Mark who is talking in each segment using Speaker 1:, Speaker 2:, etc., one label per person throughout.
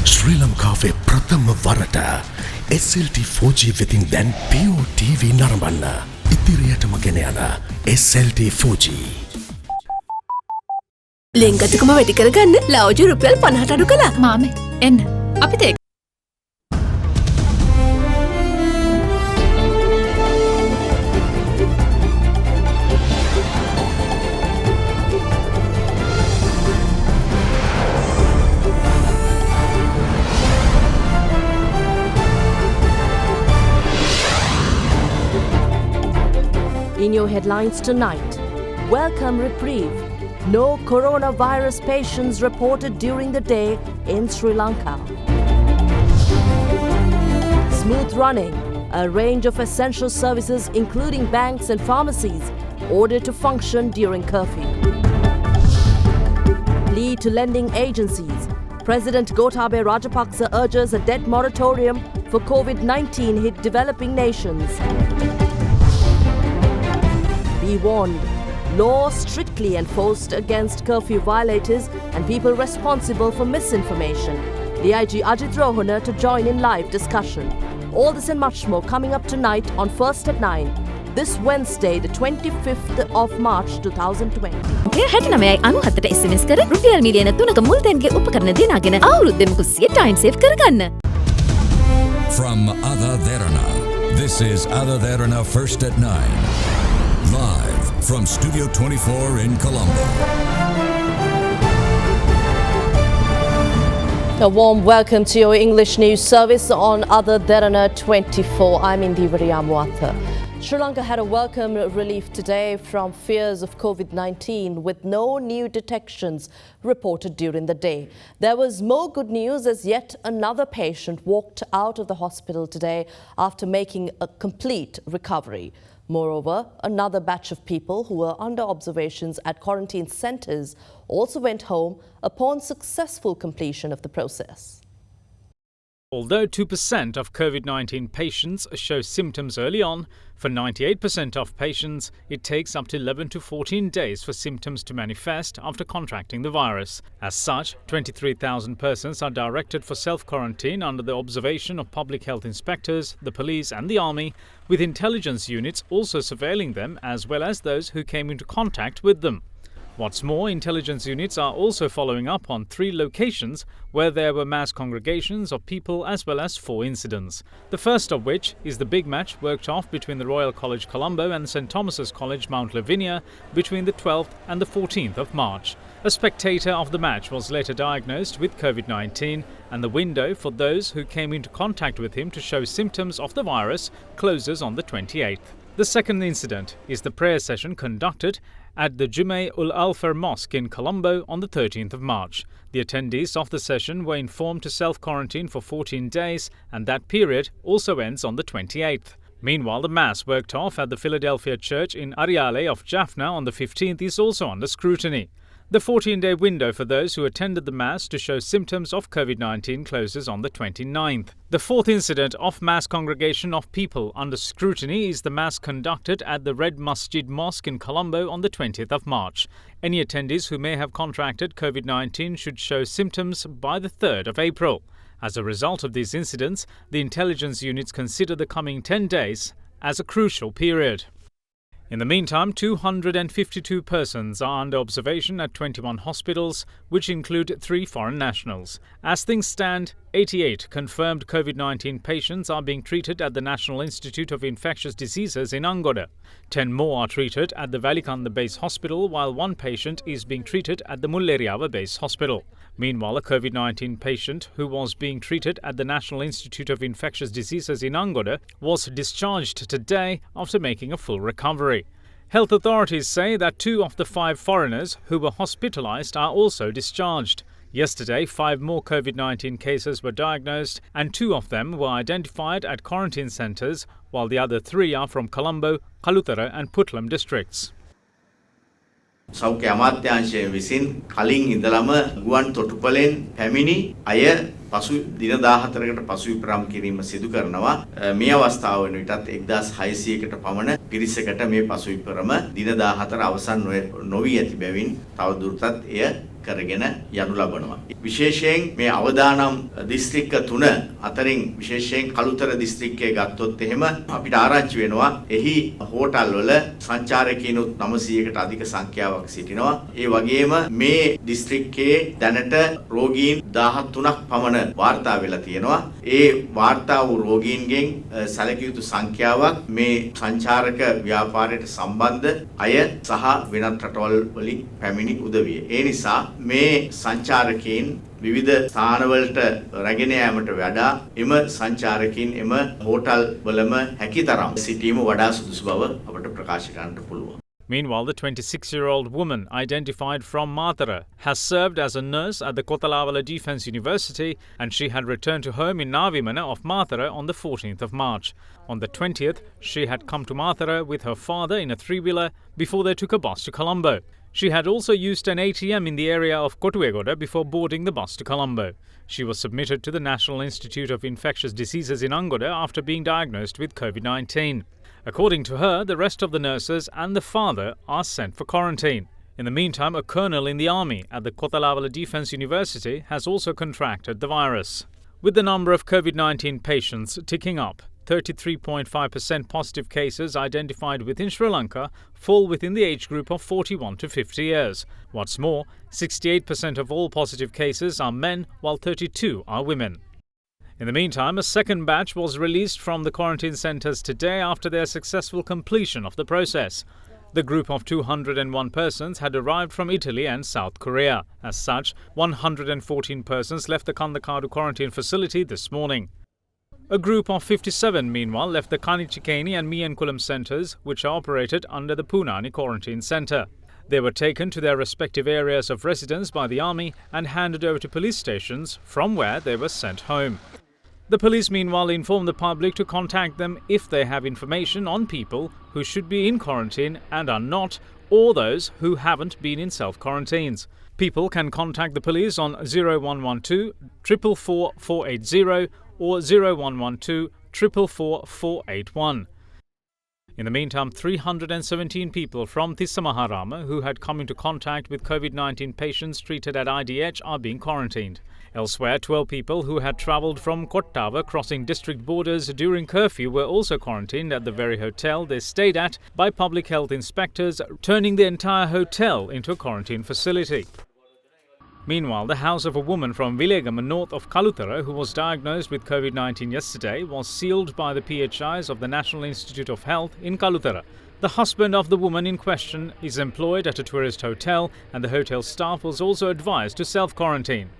Speaker 1: ශ්‍රී ලංකාවේ ප්‍රථම වරට SLT 4G වෙතින් දැන් Pure TV නරඹන්න. ඉදිරියටම ගෙන යන SLT 4G.
Speaker 2: ලෙන්ගතුකම වැඩි කරගන්න ලව්ජු රුපියල් 50ට අඩු කළා.
Speaker 3: මාමේ එන්න අපිට
Speaker 4: In your headlines tonight, welcome reprieve. No coronavirus patients reported during the day in Sri Lanka. Smooth running. A range of essential services including banks and pharmacies ordered to function during curfew. Plea to lending agencies. President Gotabaya Rajapaksa urges a debt moratorium for COVID-19 hit developing nations. Be warned. Law strictly enforced against curfew violators and people responsible for misinformation. DIG Ajit Rohana to join in live discussion. All this and much more coming up tonight on First at 9. This Wednesday, the 25th of March 2020.
Speaker 3: SMS කර රුපියල් මිලියන 3ක මුල්තැන්ගේ උපකරණ දිනාගෙන අවුරුද්දෙම 100 time save කරගන්න.
Speaker 5: From AdaDerana, this is AdaDerana First at 9. Live from Studio 24 in Colombo.
Speaker 4: A warm welcome to your English news service on AdaDerana 24. I'm Indivari Amwatha. Sri Lanka had a welcome relief today from fears of COVID-19 with no new detections reported during the day. There was more good news as yet another patient walked out of the hospital today after making a complete recovery. Moreover, another batch of people who were under observations at quarantine centres also went home upon successful completion of the process.
Speaker 6: Although 2% of COVID-19 patients show symptoms early on, for 98% of patients, it takes up to 11 to 14 days for symptoms to manifest after contracting the virus. As such, 23,000 persons are directed for self-quarantine under the observation of public health inspectors, the police and the army, with intelligence units also surveilling them as well as those who came into contact with them. What's more, intelligence units are also following up on 3 locations where there were mass congregations of people as well as 4 incidents. The first of which is the big match worked off between the Royal College Colombo and St Thomas's College Mount Lavinia between the 12th and the 14th of March. A spectator of the match was later diagnosed with COVID-19 and the window for those who came into contact with him to show symptoms of the virus closes on the 28th. The second incident is the prayer session conducted at the Jummeh ul Alfar Mosque in Colombo on the 13th of March. The attendees of the session were informed to self-quarantine for 14 days and that period also ends on the 28th. Meanwhile, the mass worked off at the Philadelphia Church in Ariale of Jaffna on the 15th is also under scrutiny. The 14-day window for those who attended the mass to show symptoms of COVID-19 closes on the 29th. The fourth incident of mass congregation of people under scrutiny is the mass conducted at the Red Masjid Mosque in Colombo on the 20th of March. Any attendees who may have contracted COVID-19 should show symptoms by the 3rd of April. As a result of these incidents, the intelligence units consider the coming 10 days as a crucial period. In the meantime, 252 persons are under observation at 21 hospitals, which include 3 foreign nationals. As things stand, 88 confirmed COVID-19 patients are being treated at the National Institute of Infectious Diseases in Angola. 10 more are treated at the Valikanda Base Hospital, while 1 patient is being treated at the Mulleriava Base Hospital. Meanwhile, a COVID-19 patient who was being treated at the National Institute of Infectious Diseases in Angola was discharged today after making a full recovery. Health authorities say that 2 of the 5 foreigners who were hospitalized are also discharged. Yesterday, 5 more COVID-19 cases were diagnosed and 2 of them were identified at quarantine centres, while the other 3 are from Colombo, Kalutara and Putlam districts.
Speaker 7: සෞඛ්‍ය අමාත්‍යාංශය විසින් කලින් ඉඳලම ගුවන් තොටුපළෙන් පැමිණි අය පසු දින 14කට පසු විපරම් කිරීම සිදු කරනවා. මේ අවස්ථාව වෙන විටත් 1600කට පමණ පිරිසකට මේ පසු විපරම දින 14 අවසන් නොවි ඇති බැවින් තව දුරටත් එය කරගෙන යනු ලබනවා. විශේෂයෙන් මේ අවදානම් දිස්ත්‍රික්ක 3 අතරින් විශේෂයෙන් කළුතර දිස්ත්‍රික්කයේ ගත්තොත් එහෙම අපිට ආරංචි වෙනවා එහි හෝටල් වල සංචාරකීනුත් 900කට අධික සංඛ්‍යාවක් සිටිනවා. ඒ වගේම මේ දිස්ත්‍රික්කයේ දැනට රෝගීන් 13ක් පමණ වාර්තා වෙලා තියෙනවා. ඒ වාර්තා වූ රෝගීන්ගෙන් සැලකිය යුතු සංඛ්‍යාවක් මේ සංචාරක ව්‍යාපාරයට සම්බන්ධ අය සහ වෙනත් රටවල් වලින් පැමිණි උදවිය. ඒ නිසා මේ සංචාරකීන් විවිධ ස්ථානවලට රැගෙන යාමට වඩා එම සංචාරකීන් එම හෝටල් වලම හැකිතරම් සිටීම වඩා සුදුසු බව අපට ප්‍රකාශ කරන්නට පුළුවන්.
Speaker 6: Meanwhile, the 26-year-old woman, identified from Mathura, has served as a nurse at the Kotalavala Defence University, and she had returned to home in Navimana of Mathura on the 14th of March. On the 20th, she had come to Mathura with her father in a three-wheeler before they took a bus to Colombo. She had also used an ATM in the area of Kotuegoda before boarding the bus to Colombo. She was submitted to the National Institute of Infectious Diseases in Angoda after being diagnosed with COVID-19. According to her, the rest of the nurses and the father are sent for quarantine. In the meantime, a colonel in the army at the Kotalavala Defence University has also contracted the virus. With the number of COVID-19 patients ticking up, 33.5% positive cases identified within Sri Lanka fall within the age group of 41 to 50 years. What's more, 68% of all positive cases are men, while 32 are women. In the meantime, a second batch was released from the quarantine centres today after their successful completion of the process. The group of 201 persons had arrived from Italy and South Korea. As such, 114 persons left the Kandakadu quarantine facility this morning. A group of 57, meanwhile, left the Kanichikeni and Miyankulam centres, which are operated under the Punani quarantine centre. They were taken to their respective areas of residence by the army and handed over to police stations, from where they were sent home. The police, meanwhile, informed the public to contact them if they have information on people who should be in quarantine and are not, or those who haven't been in self-quarantines. People can contact the police on 0112 444 480 or 0112 444 481. In the meantime, 317 people from Tissamaharama who had come into contact with COVID-19 patients treated at IDH are being quarantined. Elsewhere, 12 people who had travelled from Kottava crossing district borders during curfew were also quarantined at the very hotel they stayed at by public health inspectors, turning the entire hotel into a quarantine facility. Meanwhile, the house of a woman from Vilegama north of Kalutara who was diagnosed with COVID-19 yesterday was sealed by the PHIs of the National Institute of Health in Kalutara. The husband of the woman in question is employed at a tourist hotel, and the hotel staff was also advised to self-quarantine.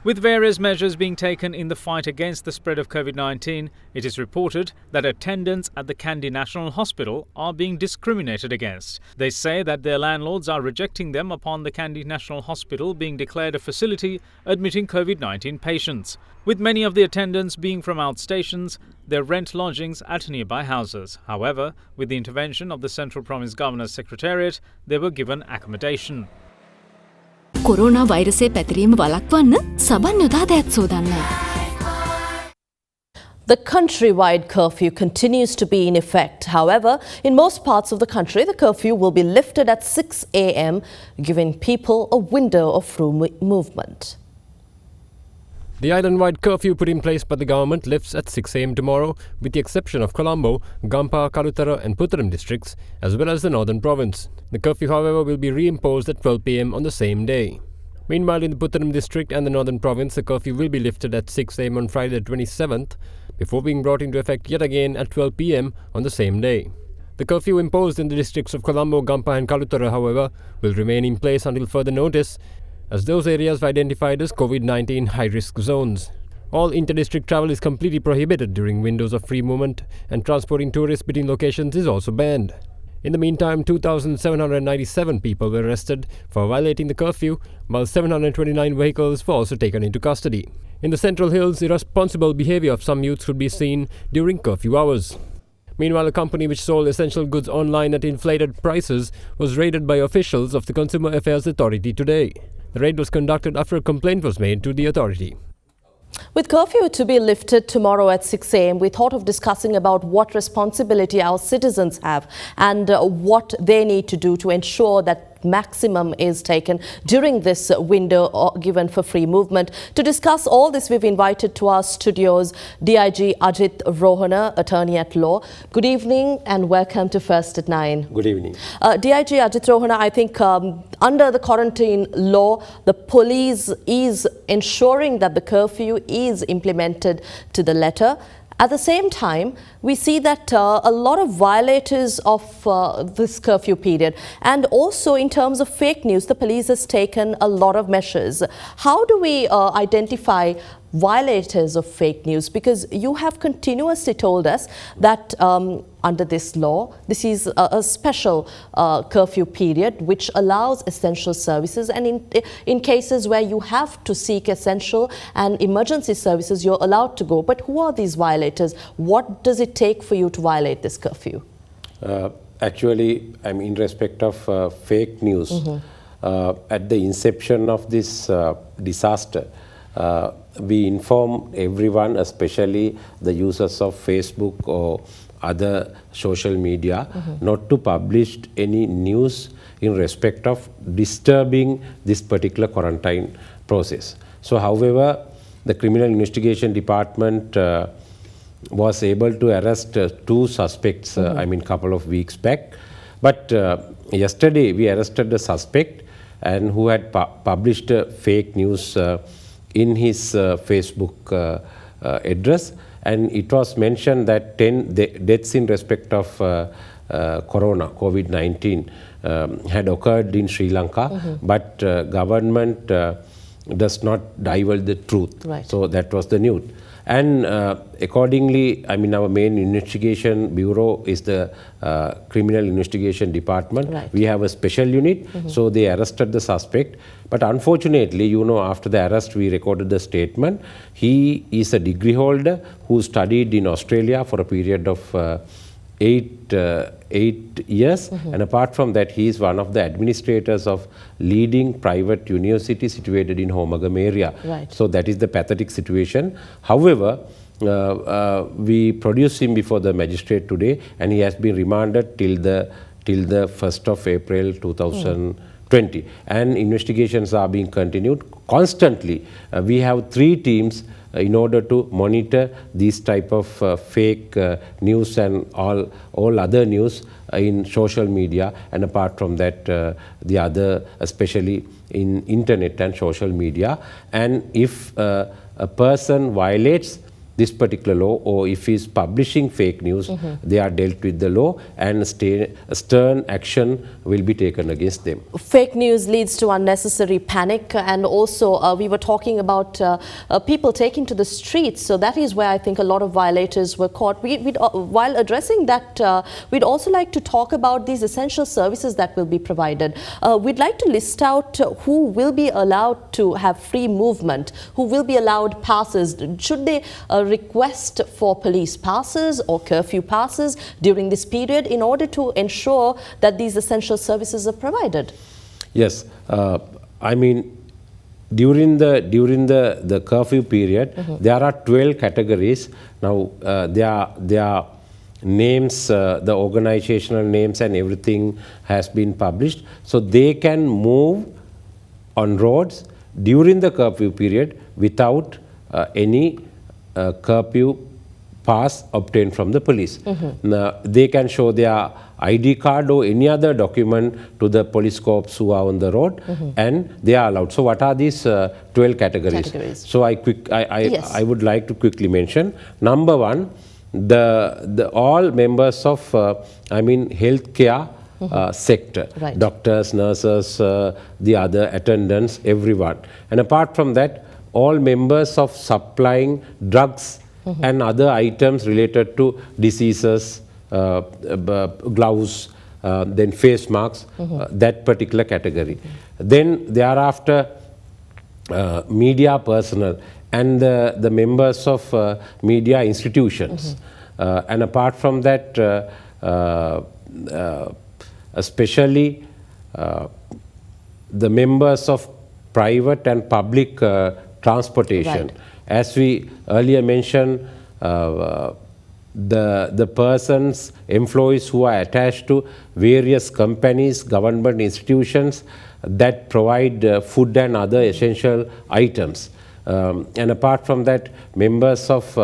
Speaker 6: With various measures being taken in the fight against the spread of COVID-19, it is reported that attendants at the Kandy National Hospital are being discriminated against. They say that their landlords are rejecting them upon the Kandy National Hospital being declared a facility admitting COVID-19 patients. With many of the attendants being from outstations, they rent lodgings at nearby houses. However, with the intervention of the Central Province Governor's Secretariat, they were given accommodation.
Speaker 3: Corona වෛරසය පැතිරීම වළක්වන්න සබන් යොදා දෑත් සෝදන්න.
Speaker 4: The countrywide curfew continues to be in effect. However, in most parts of the country, the curfew will be lifted at 6 a.m., giving people a window of free movement.
Speaker 8: The island-wide curfew put in place by the government lifts at 6 a.m. tomorrow, with the exception of Colombo, Gampa, Kalutara and Puttaram districts, as well as the northern province. The curfew, however, will be reimposed at 12 p.m. on the same day. Meanwhile, in the Puttaram district and the northern province, the curfew will be lifted at 6 a.m. on Friday the 27th, before being brought into effect yet again at 12 p.m. on the same day. The curfew imposed in the districts of Colombo, Gampa and Kalutara, however, will remain in place until further notice, as those areas were identified as COVID-19 high-risk zones. All inter-district travel is completely prohibited during windows of free movement, and transporting tourists between locations is also banned. In the meantime, 2,797 people were arrested for violating the curfew, while 729 vehicles were also taken into custody. In the Central Hills, irresponsible behavior of some youths could be seen during curfew hours. Meanwhile, a company which sold essential goods online at inflated prices was raided by officials of the Consumer Affairs Authority today. The raid was conducted after a complaint was made to the authority.
Speaker 4: With curfew to be lifted tomorrow at 6 a.m., we thought of discussing about what responsibility our citizens have and what they need to do to ensure that maximum is taken during this window given for free movement. To discuss all this, we've invited to our studios DIG Ajit Rohana, attorney at law. Good evening and welcome to First at 9.
Speaker 9: Good evening.
Speaker 4: DIG Ajit Rohana, I think under the quarantine law, the police is ensuring that the curfew is implemented to the letter. At the same time, we see that a lot of violators of this curfew period, and also in terms of fake news, the police has taken a lot of measures. How do we identify violators of fake news? Because you have continuously told us that under this law, this is a special curfew period which allows essential services, and in cases where you have to seek essential and emergency services, you're allowed to go. But who are these violators? What does it take for you to violate this curfew?
Speaker 9: Actually, I'm in respect of fake news. At the inception of this disaster, we inform everyone, especially the users of Facebook or other social media, not to publish any news in respect of disturbing this particular quarantine process. So, however, the Criminal Investigation Department was able to arrest 2 suspects, I mean, couple of weeks back. But yesterday, we arrested the suspect and who had published fake news in his Facebook address, and it was mentioned that 10 deaths in respect of COVID-19 had occurred in Sri Lanka, but government does not divulge the truth.
Speaker 4: Right.
Speaker 9: So that was the news. And accordingly, I mean, our main investigation bureau is the Criminal Investigation Department.
Speaker 4: Right.
Speaker 9: We have a special unit, so they arrested the suspect. But unfortunately, you know, after the arrest, we recorded the statement. He is a degree holder who studied in Australia for a period of 8 years, and apart from that, he is one of the administrators of leading private university situated in Homagam area.
Speaker 4: Right.
Speaker 9: So that is the pathetic situation. However, we produced him before the magistrate today, and he has been remanded till the 1st of April 2020. And investigations are being continued constantly. We have 3 teams in order to monitor these type of fake news and all other news in social media, and apart from that the other, especially in internet and social media. And if a person violates this particular law, or if he is publishing fake news, they are dealt with the law, and stern action will be taken against them.
Speaker 4: Fake news leads to unnecessary panic, and also we were talking about people taking to the streets, so that is where I think a lot of violators were caught. While addressing that, we'd also like to talk about these essential services that will be provided. We'd like to list out who will be allowed to have free movement, who will be allowed passes. Should they request for police passes or curfew passes during this period in order to ensure that these essential services are provided?
Speaker 9: Yes, I mean, during the curfew period, there are 12 categories. Now their names, the organizational names and everything has been published, so they can move on roads during the curfew period without any curfew pass obtained from the police. Now, they can show their ID card or any other document to the police corps who are on the road, and they are allowed. So what are these 12 categories? So I would like to quickly mention. Number 1, the all members of healthcare sector,
Speaker 4: right.
Speaker 9: Doctors, nurses, the other attendants, everyone. And apart from that, all members of supplying drugs and other items related to diseases, gloves, then face masks, that particular category. Then thereafter, media personnel and the members of media institutions. And apart from that, especially the members of private and public transportation.
Speaker 4: Right.
Speaker 9: As we earlier mentioned, the persons, employees who are attached to various companies, government institutions that provide food and other essential items. And apart from that, members of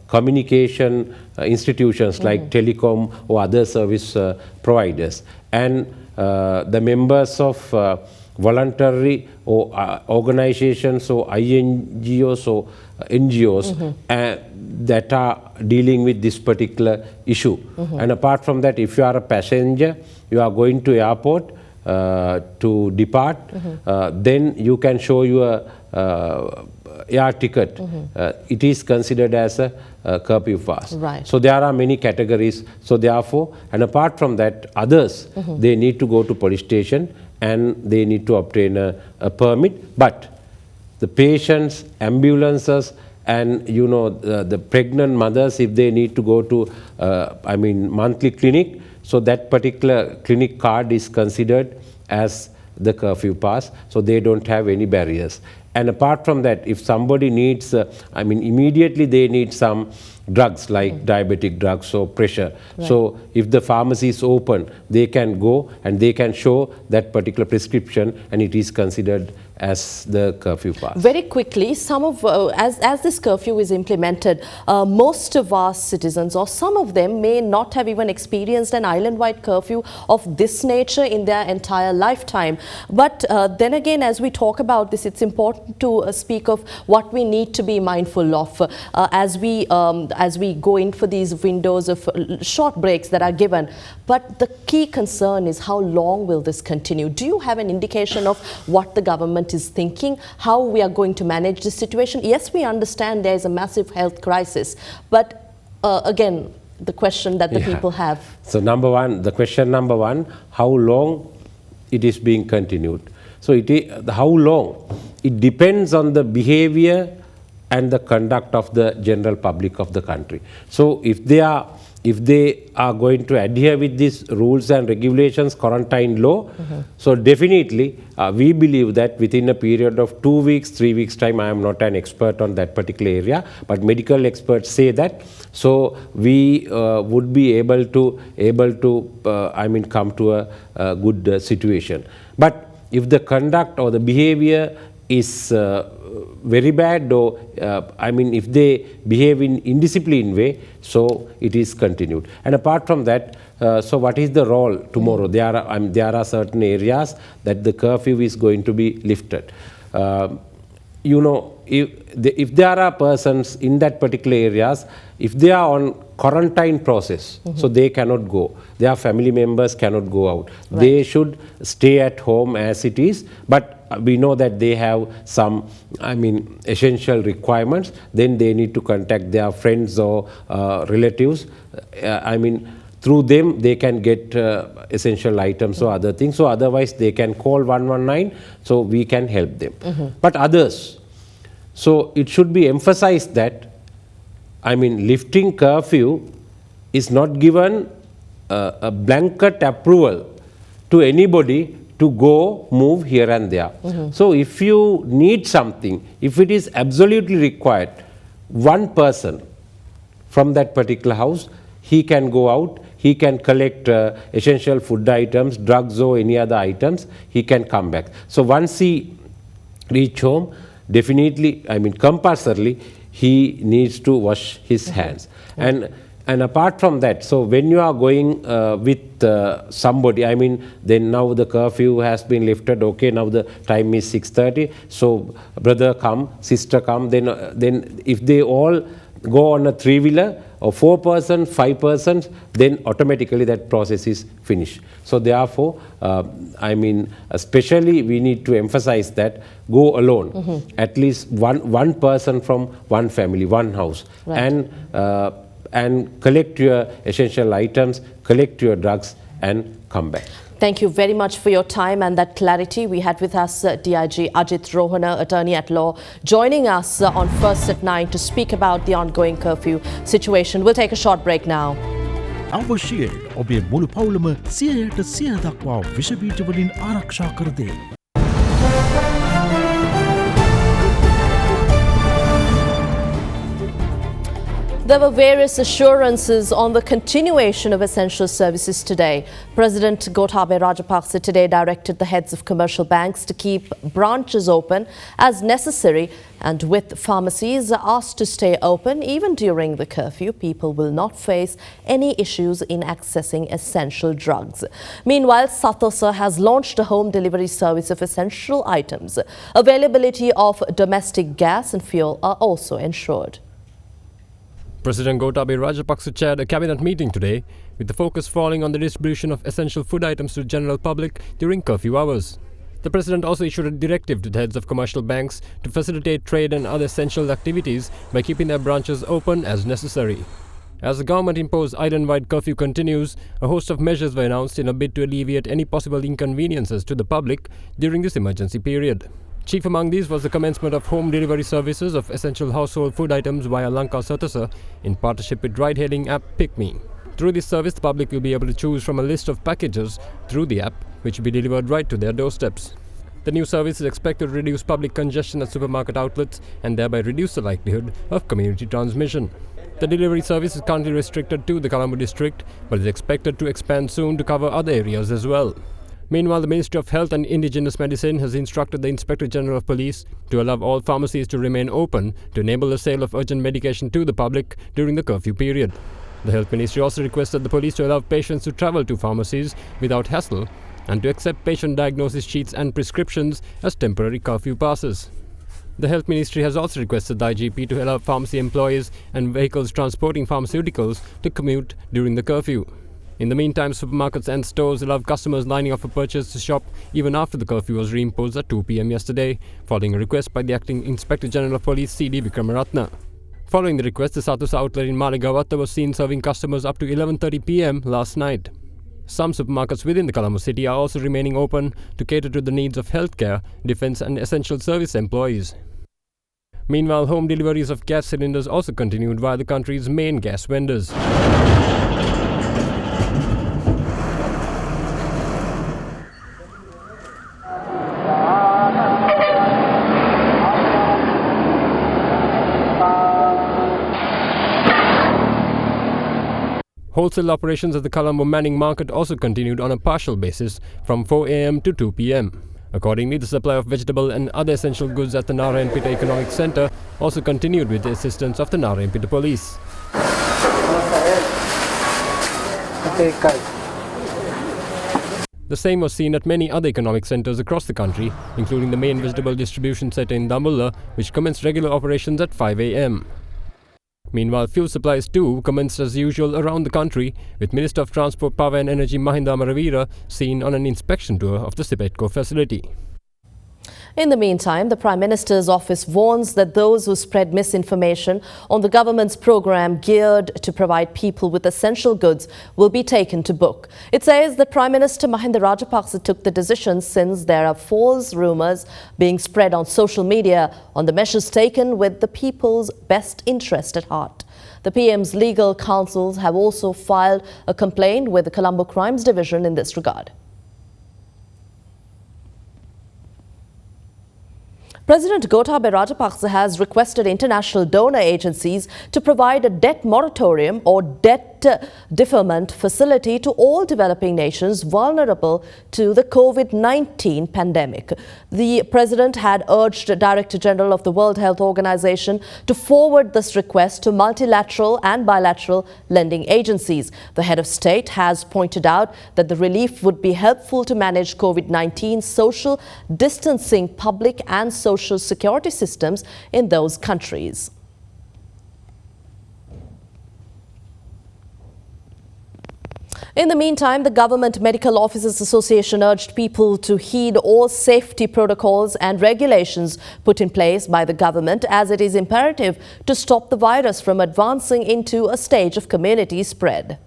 Speaker 9: communication institutions like telecom or other service providers, and the members of voluntary or organizations or INGOs or NGOs that are dealing with this particular issue. And apart from that, if you are a passenger, you are going to airport to depart, then you can show your air ticket. It is considered as a curfew pass.
Speaker 4: Right.
Speaker 9: So there are many categories. So therefore, and apart from that, others, they need to go to police station and they need to obtain a permit. But the patients, ambulances, and the pregnant mothers, if they need to go to monthly clinic, so that particular clinic card is considered as the curfew pass, so they don't have any barriers. And apart from that, if somebody needs, immediately they need some drugs like diabetic drugs or pressure. Right. So if the pharmacy is open, they can go and they can show that particular prescription, and it is considered as the curfew pass.
Speaker 4: Very quickly, some of as this curfew is implemented, most of our citizens, or some of them, may not have even experienced an island-wide curfew of this nature in their entire lifetime. But then again, as we talk about this, it's important to speak of what we need to be mindful of as we go in for these windows of short breaks that are given. But the key concern is, how long will this continue? Do you have an indication of what the government is thinking, how we are going to manage this situation? Yes, we understand there is a massive health crisis, but again, the question that the people have.
Speaker 9: So the question number one, how long it is being continued? So how long? It depends on the behavior and the conduct of the general public of the country. So if they are going to adhere with these rules and regulations, quarantine law, so definitely we believe that within a period of 2 weeks, 3 weeks time, I am not an expert on that particular area, but medical experts say that, so we would be able to come to a good situation. But if the conduct or the behavior is very bad, or if they behave in indisciplined way, so it is continued. And apart from that, so what is the role tomorrow? There are certain areas that the curfew is going to be lifted. If there are persons in that particular areas, if they are on quarantine process, so they cannot go. Their family members cannot go out. Right. They should stay at home as it is, but we know that they have some, essential requirements. Then they need to contact their friends or relatives. Through them they can get essential items or other things. So otherwise they can call 119, so we can help them. But others, so it should be emphasized that, lifting curfew is not given a blanket approval to anybody to go move here and there. So if you need something, if it is absolutely required, one person from that particular house, he can go out, he can collect essential food items, drugs or any other items, he can come back. So once he reach home, definitely, compulsorily, he needs to wash his hands. And apart from that, so when you are going with somebody, then now the curfew has been lifted, okay, now the time is 6:30, so brother come, sister come, then if they all go on a three-wheeler, or 4 persons, 5 persons, then automatically that process is finished. So therefore, especially we need to emphasize that go alone, at least one person from one family, one house, right. And collect your essential items, collect your drugs, and come back.
Speaker 4: Thank you very much for your time and that clarity. We had with us DIG Ajit Rohana, attorney at law, joining us on First at 9 to speak about the ongoing curfew situation. We'll take a short break now.
Speaker 10: අවශ්‍යයි ඔබේ මුළු පවුලම 100% දක්වා විෂ බීජ වලින් ආරක්ෂා කර දෙයි.
Speaker 4: There were various assurances on the continuation of essential services today. President Gotabaya Rajapaksa today directed the heads of commercial banks to keep branches open as necessary, and with pharmacies asked to stay open even during the curfew, people will not face any issues in accessing essential drugs. Meanwhile, Satosa has launched a home delivery service of essential items. Availability of domestic gas and fuel are also ensured.
Speaker 8: President Gotabaya Rajapaksa chaired a cabinet meeting today, with the focus falling on the distribution of essential food items to the general public during curfew hours. The president also issued a directive to the heads of commercial banks to facilitate trade and other essential activities by keeping their branches open as necessary. As the government-imposed island-wide curfew continues, a host of measures were announced in a bid to alleviate any possible inconveniences to the public during this emergency period. Chief among these was the commencement of home delivery services of essential household food items via Lanka Satosa in partnership with ride-hailing app PickMe. Through this service, the public will be able to choose from a list of packages through the app, which will be delivered right to their doorsteps. The new service is expected to reduce public congestion at supermarket outlets and thereby reduce the likelihood of community transmission. The delivery service is currently restricted to the Colombo district, but is expected to expand soon to cover other areas as well. Meanwhile, the Ministry of Health and Indigenous Medicine has instructed the Inspector General of Police to allow all pharmacies to remain open to enable the sale of urgent medication to the public during the curfew period. The Health Ministry also requested the police to allow patients to travel to pharmacies without hassle and to accept patient diagnosis sheets and prescriptions as temporary curfew passes. The Health Ministry has also requested the IGP to allow pharmacy employees and vehicles transporting pharmaceuticals to commute during the curfew. In the meantime, supermarkets and stores allowed customers lining up for purchase to shop even after the curfew was reimposed at 2 p.m. yesterday, following a request by the Acting Inspector General of Police C.D. Vikramaratna. Following the request, the Satosa outlet in Maligawatta was seen serving customers up to 11:30 p.m. last night. Some supermarkets within the Colombo city are also remaining open to cater to the needs of healthcare, defence and essential service employees. Meanwhile, home deliveries of gas cylinders also continued via the country's main gas vendors. Wholesale operations at the Colombo Manning Market also continued on a partial basis from 4 a.m. to 2 p.m. Accordingly, the supply of vegetable and other essential goods at the Narayanpeta Economic Centre also continued with the assistance of the Narayanpeta Police. The same was seen at many other economic centres across the country, including the main vegetable distribution centre in Dambulla, which commenced regular operations at 5 a.m. Meanwhile, fuel supplies too commenced as usual around the country, with Minister of Transport, Power and Energy Mahinda Amaravira seen on an inspection tour of the Sipetco facility.
Speaker 4: In the meantime, the Prime Minister's office warns that those who spread misinformation on the government's program geared to provide people with essential goods will be taken to book. It says that Prime Minister Mahinda Rajapaksa took the decision since there are false rumours being spread on social media on the measures taken with the people's best interest at heart. The PM's legal counsels have also filed a complaint with the Colombo Crimes Division in this regard. President Gotabaya Rajapaksa has requested international donor agencies to provide a debt moratorium or debt deferment facility to all developing nations vulnerable to the COVID-19 pandemic. The president had urged Director General of the World Health Organization to forward this request to multilateral and bilateral lending agencies. The head of state has pointed out that the relief would be helpful to manage COVID-19 social distancing, public and social security systems in those countries. In the meantime, the Government Medical Officers Association urged people to heed all safety protocols and regulations put in place by the government, as it is imperative to stop the virus from advancing into a stage of community spread.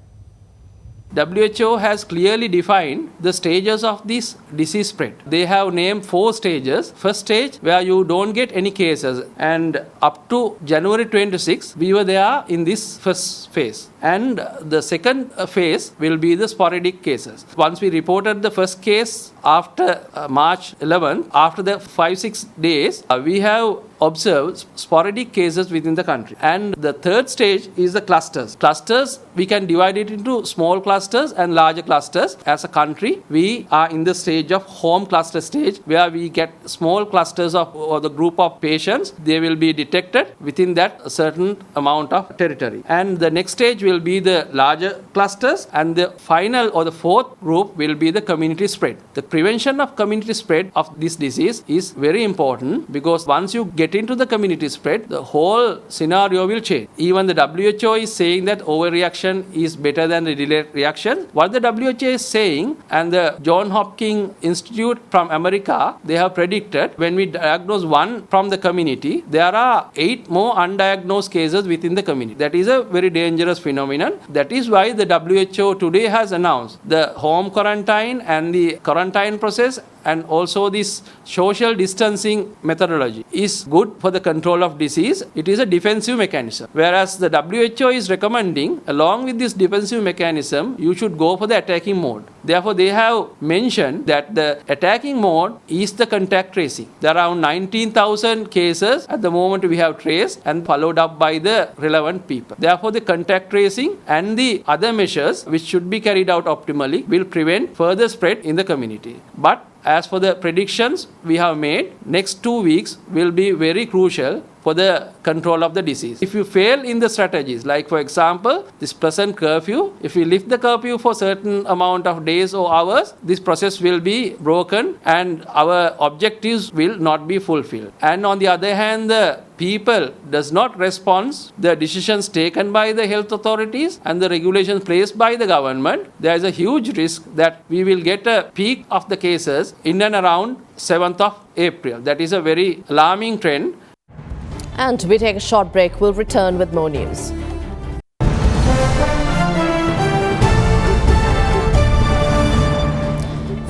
Speaker 11: WHO has clearly defined the stages of this disease spread. They have named 4 stages. First stage, where you don't get any cases, and up to January 26, we were there in this first phase. And the second phase will be the sporadic cases. Once we reported the first case after March 11, after the 5-6 days, we have observe sporadic cases within the country. And the third stage is the clusters. Clusters, we can divide it into small clusters and larger clusters. As a country, we are in the stage of home cluster stage, where we get small clusters of or the group of patients. They will be detected within that certain amount of territory. And the next stage will be the larger clusters, and the final or the fourth group will be the community spread. The prevention of community spread of this disease is very important, because once you get into the community spread, the whole scenario will change. Even the WHO is saying that overreaction is better than the delayed reaction. What the WHO is saying, and the Johns Hopkins Institute from America, they have predicted when we diagnose one from the community, there are 8 more undiagnosed cases within the community. That is a very dangerous phenomenon. That is why the WHO today has announced the home quarantine and the quarantine process, and also this social distancing methodology is good for the control of disease. It is a defensive mechanism. Whereas the WHO is recommending, along with this defensive mechanism, you should go for the attacking mode. Therefore, they have mentioned that the attacking mode is the contact tracing. There are around 19,000 cases at the moment we have traced and followed up by the relevant people. Therefore, the contact tracing and the other measures which should be carried out optimally will prevent further spread in the community. But as for the predictions we have made, next 2 weeks will be very crucial for the control of the disease. If you fail in the strategies, like for example, this present curfew, if we lift the curfew for certain amount of days or hours, this process will be broken and our objectives will not be fulfilled. And on the other hand, the people does not respond the decisions taken by the health authorities and the regulations placed by the government, there is a huge risk that we will get a peak of the cases in and around 7th of April. That is a very alarming trend.
Speaker 4: And we take a short break. We'll return with more news.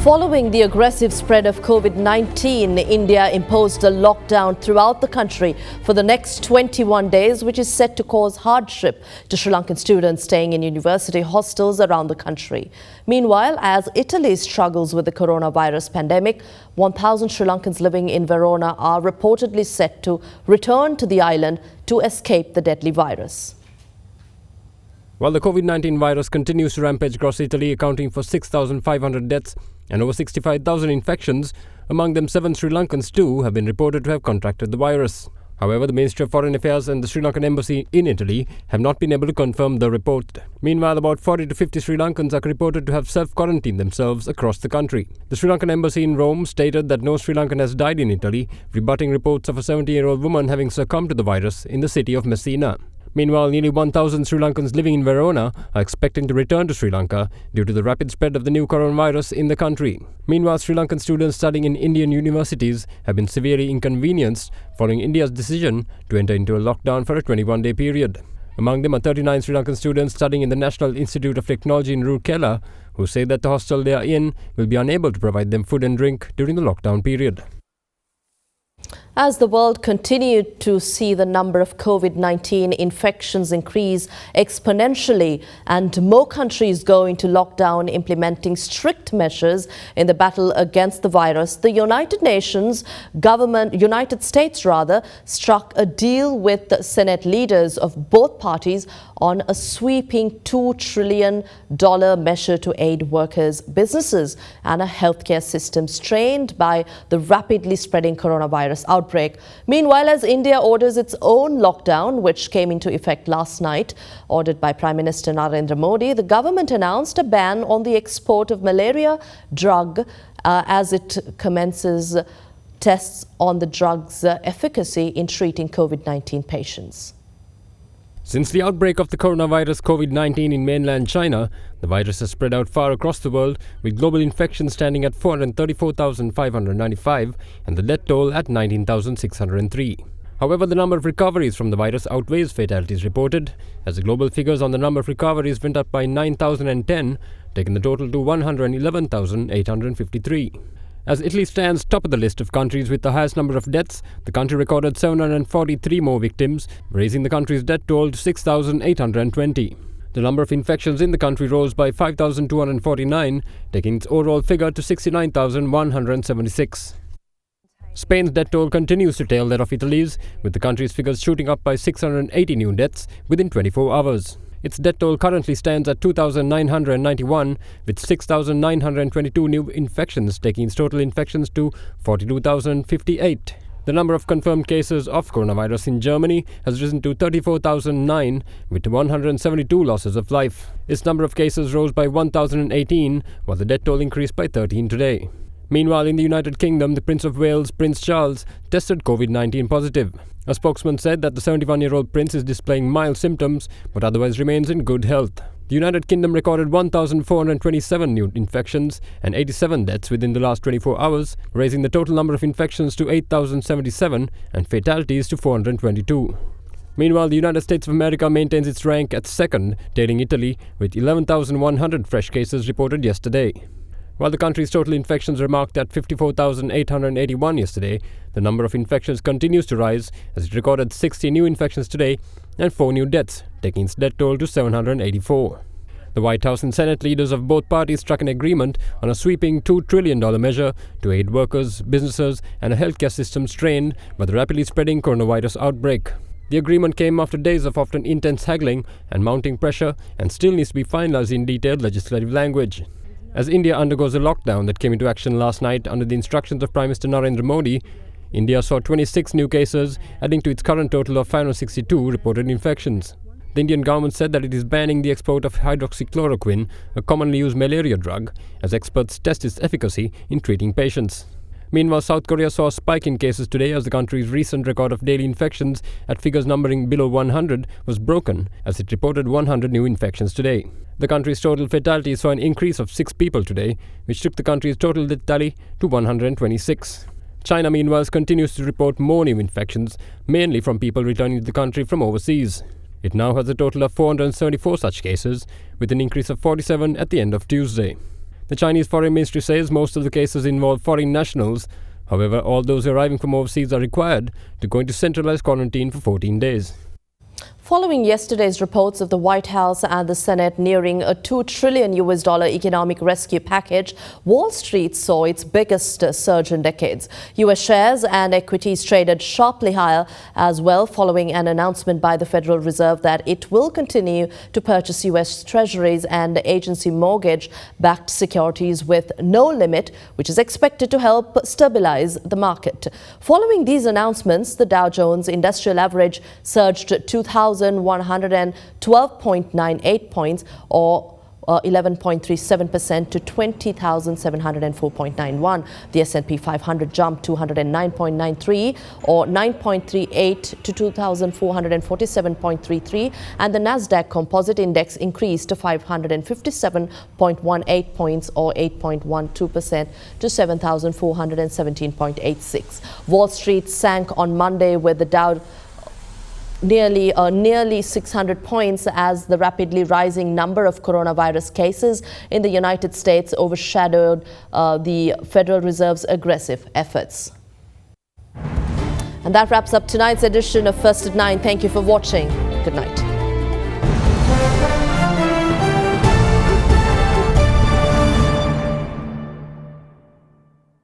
Speaker 4: Following the aggressive spread of COVID-19, India imposed a lockdown throughout the country for the next 21 days, which is set to cause hardship to Sri Lankan students staying in university hostels around the country. Meanwhile, as Italy struggles with the coronavirus pandemic, 1,000 Sri Lankans living in Verona are reportedly set to return to the island to escape the deadly virus.
Speaker 8: While the COVID-19 virus continues to rampage across Italy, accounting for 6,500 deaths and over 65,000 infections, among them 7 Sri Lankans too have been reported to have contracted the virus. However, the Ministry of Foreign Affairs and the Sri Lankan Embassy in Italy have not been able to confirm the report. Meanwhile, about 40 to 50 Sri Lankans are reported to have self-quarantined themselves across the country. The Sri Lankan Embassy in Rome stated that no Sri Lankan has died in Italy, rebutting reports of a 70-year-old woman having succumbed to the virus in the city of Messina. Meanwhile, nearly 1,000 Sri Lankans living in Verona are expecting to return to Sri Lanka due to the rapid spread of the new coronavirus in the country. Meanwhile, Sri Lankan students studying in Indian universities have been severely inconvenienced following India's decision to enter into a lockdown for a 21-day period. Among them are 39 Sri Lankan students studying in the National Institute of Technology in Rourkela, who say that the hostel they are in will be unable to provide them food and drink during the lockdown period.
Speaker 4: As the world continued to see the number of COVID-19 infections increase exponentially and more countries go into lockdown implementing strict measures in the battle against the virus, the United States struck a deal with the Senate leaders of both parties on a sweeping $2 trillion measure to aid workers, businesses and a healthcare system strained by the rapidly spreading coronavirus outbreak. Meanwhile, as India orders its own lockdown, which came into effect last night, ordered by Prime Minister Narendra Modi, the government announced a ban on the export of malaria drug as it commences tests on the drug's efficacy in treating COVID-19 patients.
Speaker 8: Since the outbreak of the coronavirus COVID-19 in mainland China, the virus has spread out far across the world, with global infections standing at 434,595 and the death toll at 19,603. However, the number of recoveries from the virus outweighs fatalities reported, as the global figures on the number of recoveries went up by 9,010, taking the total to 111,853. As Italy stands top of the list of countries with the highest number of deaths, the country recorded 743 more victims, raising the country's death toll to 6,820. The number of infections in the country rose by 5,249, taking its overall figure to 69,176. Spain's death toll continues to tail that of Italy's, with the country's figures shooting up by 680 new deaths within 24 hours. Its death toll currently stands at 2,991, with 6,922 new infections, taking its total infections to 42,058. The number of confirmed cases of coronavirus in Germany has risen to 34,009, with 172 losses of life. Its number of cases rose by 1,018, while the death toll increased by 13 today. Meanwhile, in the United Kingdom, the Prince of Wales, Prince Charles, tested COVID-19 positive. A spokesman said that the 71-year-old prince is displaying mild symptoms, but otherwise remains in good health. The United Kingdom recorded 1,427 new infections and 87 deaths within the last 24 hours, raising the total number of infections to 8,077 and fatalities to 422. Meanwhile, the United States of America maintains its rank at second, tailing Italy, with 11,100 fresh cases reported yesterday. While the country's total infections were marked at 54,881 yesterday, the number of infections continues to rise as it recorded 60 new infections today and 4 new deaths, taking its death toll to 784. The White House and Senate leaders of both parties struck an agreement on a sweeping $2 trillion measure to aid workers, businesses, and a healthcare system strained by the rapidly spreading coronavirus outbreak. The agreement came after days of often intense haggling and mounting pressure and still needs to be finalized in detailed legislative language. As India undergoes a lockdown that came into action last night under the instructions of Prime Minister Narendra Modi, India saw 26 new cases, adding to its current total of 562 reported infections. The Indian government said that it is banning the export of hydroxychloroquine, a commonly used malaria drug, as experts test its efficacy in treating patients. Meanwhile, South Korea saw a spike in cases today as the country's recent record of daily infections at figures numbering below 100 was broken, as it reported 100 new infections today. The country's total fatalities saw an increase of 6 people today, which took the country's total death tally to 126. China, meanwhile, continues to report more new infections, mainly from people returning to the country from overseas. It now has a total of 474 such cases, with an increase of 47 at the end of Tuesday. The Chinese Foreign Ministry says most of the cases involve foreign nationals. However, all those arriving from overseas are required to go into centralized quarantine for 14 days.
Speaker 4: Following yesterday's reports of the White House and the Senate nearing a $2 trillion economic rescue package, Wall Street saw its biggest surge in decades. U.S. shares and equities traded sharply higher as well following an announcement by the Federal Reserve that it will continue to purchase U.S. Treasuries and agency mortgage-backed securities with no limit, which is expected to help stabilize the market. Following these announcements, the Dow Jones Industrial Average surged 2,112.98 points or 11.37% to 20,704.91. The S&P 500 jumped 209.93 or 9.38 to 2,447.33, and the Nasdaq Composite Index increased to 557.18 points or 8.12% to 7,417.86. Wall Street sank on Monday with the Dow nearly 600 points as the rapidly rising number of coronavirus cases in the United States overshadowed the Federal Reserve's aggressive efforts. And that wraps up tonight's edition of First at 9. Thank you for watching. Good night.